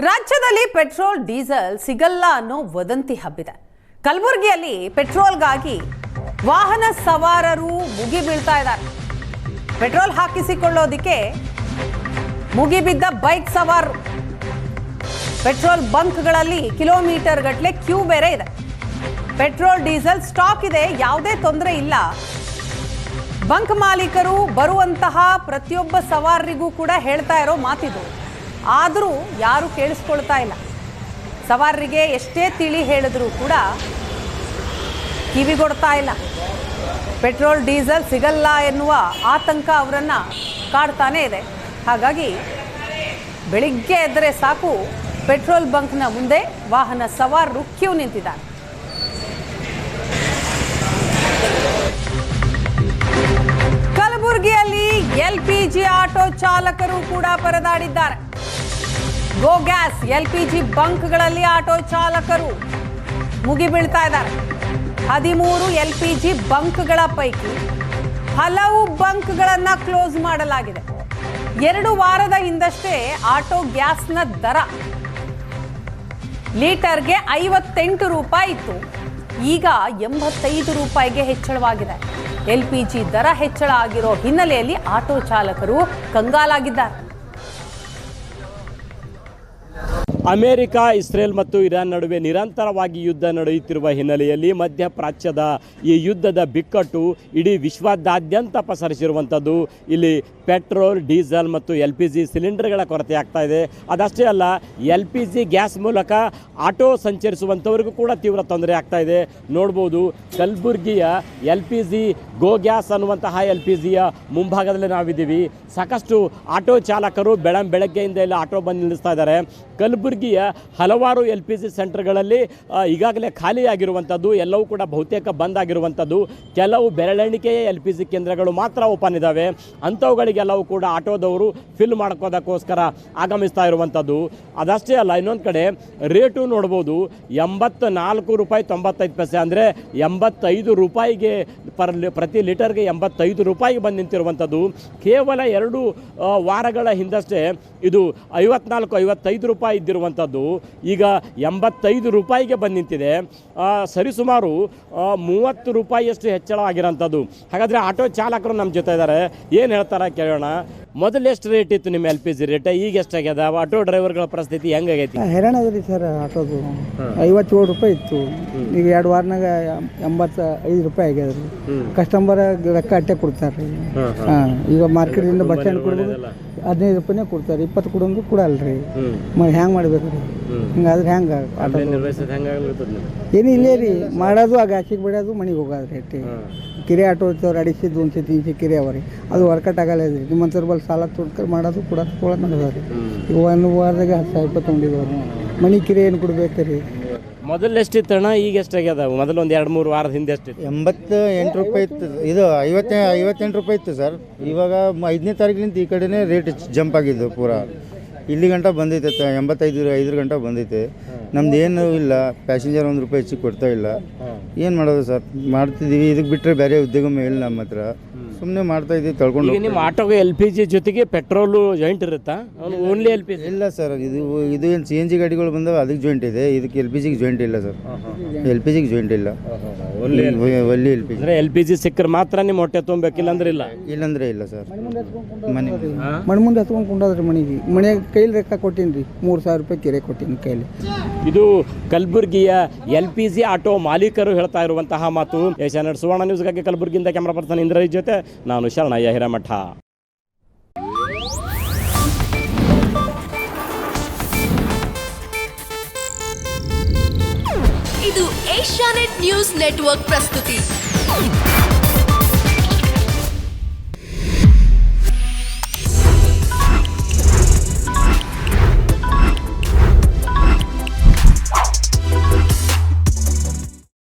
ರಾಜ್ಯದಲ್ಲಿ petrol diesel ಸಿಗಲ್ಲ ಅನ್ನೋ ವದಂತಿ ಹಬ್ಬಿದೆ. ಕಲಬುರಗಿಯಲ್ಲಿ ಪೆಟ್ರೋಲ್ಗಾಗಿ ವಾಹನ ಸವಾರರು ಮುಗಿಬೀಳ್ತಾ ಇದ್ದಾರೆ. ಪೆಟ್ರೋಲ್ ಹಾಕಿಸಿಕೊಳ್ಳೋದಕ್ಕೆ ಮುಗಿಬಿದ್ದ ಬೈಕ್ ಸವಾರರು. ಪೆಟ್ರೋಲ್ ಬಂಕ್ಗಳಲ್ಲಿ ಕಿಲೋಮೀಟರ್ ಗಟ್ಟಲೆ ಕ್ಯೂ ಬೇರೆ ಇದೆ. ಪೆಟ್ರೋಲ್ ಡೀಸೆಲ್ ಸ್ಟಾಕ್ ಇದೆ, ಯಾವುದೇ ತೊಂದರೆ ಇಲ್ಲ. ಬಂಕ್ ಮಾಲೀಕರು ಬರುವಂತಹ ಪ್ರತಿಯೊಬ್ಬ ಸವಾರರಿಗೂ ಕೂಡ ಹೇಳ್ತಾ ಇರೋ ಮಾತಿದು. ಆದರೂ ಯಾರು ಕೇಳಿಸ್ಕೊಳ್ತಾ ಇಲ್ಲ. ಸವಾರರಿಗೆ ಎಷ್ಟೇ ತಿಳಿ ಹೇಳಿದ್ರು ಕೂಡ ಕಿವಿಗೊಡ್ತಾ ಇಲ್ಲ. ಪೆಟ್ರೋಲ್ ಡೀಸೆಲ್ ಸಿಗಲ್ಲ ಎನ್ನುವ ಆತಂಕ ಅವರನ್ನು ಕಾಡ್ತಾನೇ ಇದೆ. ಹಾಗಾಗಿ ಬೆಳಿಗ್ಗೆ ಎದ್ದರೆ ಸಾಕು, ಪೆಟ್ರೋಲ್ ಬಂಕ್ನ ಮುಂದೆ ವಾಹನ ಸವಾರರು ಕ್ಯೂ ನಿಂತಿದ್ದಾರೆ. ಕಲಬುರಗಿಯಲ್ಲಿ LPG ಆಟೋ ಚಾಲಕರು ಕೂಡ ಪರದಾಡಿದ್ದಾರೆ. ಗೋ ಗ್ಯಾಸ್ LPG ಬಂಕ್ಗಳಲ್ಲಿ ಆಟೋ ಚಾಲಕರು ಮುಗಿಬೀಳ್ತಾ ಇದ್ದಾರೆ. 13 LPG ಬಂಕ್ಗಳ ಪೈಕಿ ಹಲವು ಬಂಕ್ಗಳನ್ನು ಕ್ಲೋಸ್ ಮಾಡಲಾಗಿದೆ. 2 ವಾರದ ಹಿಂದಷ್ಟೇ ಆಟೋ ಗ್ಯಾಸ್ನ ದರ ಲೀಟರ್ಗೆ 58 ರೂಪಾಯಿ ಇತ್ತು. ಈಗ 85 ರೂಪಾಯಿಗೆ ಹೆಚ್ಚಳವಾಗಿದೆ. LPG ದರ ಹೆಚ್ಚಳ ಆಗಿರೋ ಹಿನ್ನೆಲೆಯಲ್ಲಿ ಆಟೋ ಚಾಲಕರು ಕಂಗಾಲಾಗಿದ್ದಾರೆ. ಅಮೆರಿಕ, ಇಸ್ರೇಲ್ ಮತ್ತು ಇರಾನ್ ನಡುವೆ ನಿರಂತರವಾಗಿ ಯುದ್ಧ ನಡೆಯುತ್ತಿರುವ ಹಿನ್ನೆಲೆಯಲ್ಲಿ ಮಧ್ಯಪ್ರಾಚ್ಯದ ಈ ಯುದ್ಧದ ಬಿಕ್ಕಟ್ಟು ಇಡೀ ವಿಶ್ವದಾದ್ಯಂತ ಪಸರಿಸಿರುವಂಥದ್ದು. ಇಲ್ಲಿ ಪೆಟ್ರೋಲ್, ಡೀಸೆಲ್ ಮತ್ತು LPG ಸಿಲಿಂಡರ್ಗಳ ಕೊರತೆ ಆಗ್ತಾ ಇದೆ. ಅದಷ್ಟೇ ಅಲ್ಲ, LPG ಗ್ಯಾಸ್ ಮೂಲಕ ಆಟೋ ಸಂಚರಿಸುವಂಥವ್ರಿಗೂ ಕೂಡ ತೀವ್ರ ತೊಂದರೆ ಆಗ್ತಾ ಇದೆ. ನೋಡ್ಬೋದು, ಕಲಬುರಗಿಯ LPG ಗೋ ಗ್ಯಾಸ್ ಅನ್ನುವಂತಹ LPGಯ ಮುಂಭಾಗದಲ್ಲಿ ನಾವಿದ್ದೀವಿ. ಸಾಕಷ್ಟು ಆಟೋ ಚಾಲಕರು ಬೆಳಗ್ಗೆಯಿಂದ ಇಲ್ಲಿ ಆಟೋ ಬಂದು ನಿಲ್ಲಿಸ್ತಾ ಇದ್ದಾರೆ. ಕಲಬುರಗಿಯ ಹಲವಾರು LPG ಸೆಂಟರ್ಗಳಲ್ಲಿ ಈಗಾಗಲೇ ಖಾಲಿಯಾಗಿರುವಂಥದ್ದು, ಎಲ್ಲವೂ ಕೂಡ ಬಹುತೇಕ ಬಂದ್ ಆಗಿರುವಂಥದ್ದು. ಕೆಲವು ಬೆರಳೆಣಿಕೆಯ LPG ಕೇಂದ್ರಗಳು ಮಾತ್ರ ಓಪನ್ ಇದ್ದಾವೆ. ಅಂಥವುಗಳಿಗೆಲ್ಲವೂ ಕೂಡ ಆಟೋದವರು ಫಿಲ್ ಮಾಡ್ಕೋದಕ್ಕೋಸ್ಕರ ಆಗಮಿಸ್ತಾ ಇರುವಂಥದ್ದು. ಅದಷ್ಟೇ ಅಲ್ಲ, ಇನ್ನೊಂದು ಕಡೆ ರೇಟು ನೋಡ್ಬೋದು, 84 ರೂಪಾಯಿ 95 ಪೈಸೆ, ಅಂದರೆ 85 ರೂಪಾಯಿಗೆ ಪ್ರತಿ ಲೀಟರ್ಗೆ 85 ರೂಪಾಯಿಗೆ ಬಂದು ನಿಂತಿರುವಂಥದ್ದು. ಕೇವಲ 2 ವಾರಗಳ ಹಿಂದಷ್ಟೇ ಇದು 54-55 ರೂಪಾಯಿ ಇದ್ದಿರುವಂಥದ್ದು ಈಗ 85 ರೂಪಾಯಿಗೆ ಬಂದು ನಿಂತಿದೆ. ಸರಿಸುಮಾರು 30 ರೂಪಾಯಿಯಷ್ಟು ಹೆಚ್ಚಳ ಆಗಿರೋಂಥದ್ದು. ಹಾಗಾದರೆ ಆಟೋ ಚಾಲಕರು ನಮ್ಮ ಜೊತೆ ಇದ್ದಾರೆ, ಏನು ಹೇಳ್ತಾರೆ ಕೇಳೋಣ. ಮೊದಲು ಎಷ್ಟು ರೇಟ್ ಇತ್ತು ನಿಮ್ಮ LPG ರೇಟ್, ಈಗ ಎಷ್ಟಾಗ್ಯದ? ಆಟೋ ಡ್ರೈವರ್ಗಳ ಪರಿಸ್ಥಿತಿ ಹೆಂಗಾಗೈತಿ? ಹೈರಾಣ ಅದ್ರಿ ಸರ್. ಆಟೋದು 57 ರೂಪಾಯಿ ಇತ್ತು, ಈಗ 2 ವಾರನಾಗ 85 ರೂಪಾಯಿ ಆಗ್ಯದ್ರಿ. ಕಸ್ಟಮರ್ ಲೆಕ್ಕ ಅಟ್ಟೆ ಕೊಡ್ತಾರೆ ರೀ. ಈಗ ಮಾರ್ಕೆಟಿಂದ ಬಸ್ ಸ್ಟ್ಯಾಂಡ್ ಕೊಡ್ಬೋದು 15 ರೂಪಾಯಿನೇ ಕೊಡ್ತಾರೆ, 20 ಕೊಡೋದು ಕೂಡ ಅಲ್ರಿ. ಹ್ಯಾಂಗೆ ಮಾಡ್ಬೇಕು ರೀ? ಹಿಂಗಾದ್ರೆ ಹೆಂಗೆ ಆಟೋ ಏನು ಇಲ್ಲೇ ರೀ ಮಾಡೋದು, ಆ ಗ್ಯಾಸಿಗೆ ಬಿಡೋದು, ಮನೆಗೆ ಹೋಗೋದು ರೇಟ್. ಕಿರೆ ಆಟೋ ಇರ್ತವ್ರು 250, 200, 300 ಕಿರೆ ಅವ ರೀ. ಅದು ವರ್ಕೌಟ್ ಆಗಲ್ಲ ರೀ. ನಿಮ್ಮಂಥವ್ರ ಬಲ್ ಸಾಲ ತೊಡ್ಕೊಂಡು ಮಾಡೋದು ಕೂಡ ನಡೆದ ರೀ. ಈಗ 1 ವಾರದಾಗ 10,000 ರೂಪಾಯಿ ತೊಗೊಂಡಿದ್ದವ್ರು. ಮನೆ ಕಿರೆ ಏನು ಕೊಡ್ಬೇಕು ರೀ? ಮೊದಲು ಎಷ್ಟಿತ್ತಣ್ಣ, ಈಗ ಎಷ್ಟಾಗ್ಯದ? ಮೊದಲು ಒಂದು 2-3 ವಾರದ ಹಿಂದೆ ಎಷ್ಟಿತ್ತು? 88 ರೂಪಾಯಿ ಇತ್ತು. ಇದು 58 ರೂಪಾಯಿ ಇತ್ತು ಸರ್. ಇವಾಗ 5ನೇ ತಾರೀಕಿನಿಂದ ಈ ಕಡೆನೇ ರೇಟ್ ಜಂಪ್ ಆಗಿದ್ದು. ಪೂರಾ ಇಲ್ಲಿ ಗಂಟ ಬಂದೈತೆ, 85 ಗಂಟ ಬಂದೈತೆ. ನಮ್ದು ಏನು ಇಲ್ಲ, ಪ್ಯಾಸೆಂಜರ್ 1 ರೂಪಾಯಿ ಹೆಚ್ಚಿಗೆ ಕೊಡ್ತಾ ಇಲ್ಲ. ಏನು ಮಾಡೋದು ಸರ್? ಮಾಡ್ತಿದ್ದೀವಿ, ಇದಕ್ಕೆ ಬಿಟ್ಟರೆ ಬೇರೆ ಉದ್ಯೋಗ ಇಲ್ಲ ನಮ್ಮ ಹತ್ರ. ಸುಮ್ಮನೆ ಮಾಡ್ತಾ ಇದ್ದೀವಿ, ತಳ್ಕೊಂಡು. ನಿಮ್ಮ ಆಟೋಗೆ LPG ಜೊತೆಗೆ ಪೆಟ್ರೋಲು ಜಾಯಿಂಟ್ ಇರುತ್ತಾ? Only LPG? ಇಲ್ಲ ಸರ್, ಇದು ಏನು CNG ಗಾಡಿಗಳು ಬಂದವೆ, ಅದಕ್ಕೆ ಜಾಯಿಂಟ್ ಇದೆ. ಇದಕ್ಕೆ LPGಗೆ ಜಾಯಿಂಟ್ ಇಲ್ಲ ಸರ್. LPGಗೆ ಜಾಯಿಂಟ್ ಇಲ್ಲ, ಒಳ್ಳೆ LPG. ಅಂದರೆ LPG ಸಿಕ್ಕರೆ ಮಾತ್ರ ನಿಮ್ಮ ಹೊಟ್ಟೆ ತುಂಬಬೇಕಿಲ್ಲ ಅಂದ್ರೆ ಇಲ್ಲ? ಇಲ್ಲಂದ್ರೆ ಇಲ್ಲ ಸರ್. ಮನೆ ಮುಂದೆ ಹತ್ಕೊಂಡು ಕೊಂಡೋದ್ರಿ. ಮನೆಗೆ ಕೈಲಿ ಲೆಕ್ಕ ಕೊಟ್ಟೀನಿ ರೀ, 3,000 ರೂಪಾಯಿ ಕಿರೆ ಕೊಟ್ಟೀನಿ ಕೈಲಿ. ಇದು ಕಲಬುರಗಿಯ LPG ಆಟೋ ಮಾಲೀಕರು ಹೇಳ್ತಾ ಇರುವಂತಹ ಮಾತು. ಏಷ್ಯಾನೆಟ್ ಸುವರ್ಣ ನ್ಯೂಸ್ಗಾಗಿ ಕಲಬುರಗಿಯಿಂದ ಕ್ಯಾಮ್ರಾ ಪರ್ಸನ್ ಇಂದ್ರಜಿತ್ ಜೊತೆ ನಾನು ಶರಣಯ್ಯ ಹಿರೇಮಠ. ಇದು ಏಷ್ಯಾನೆಟ್ ನ್ಯೂಸ್ ನೆಟ್ವರ್ಕ್ ಪ್ರಸ್ತುತಿ.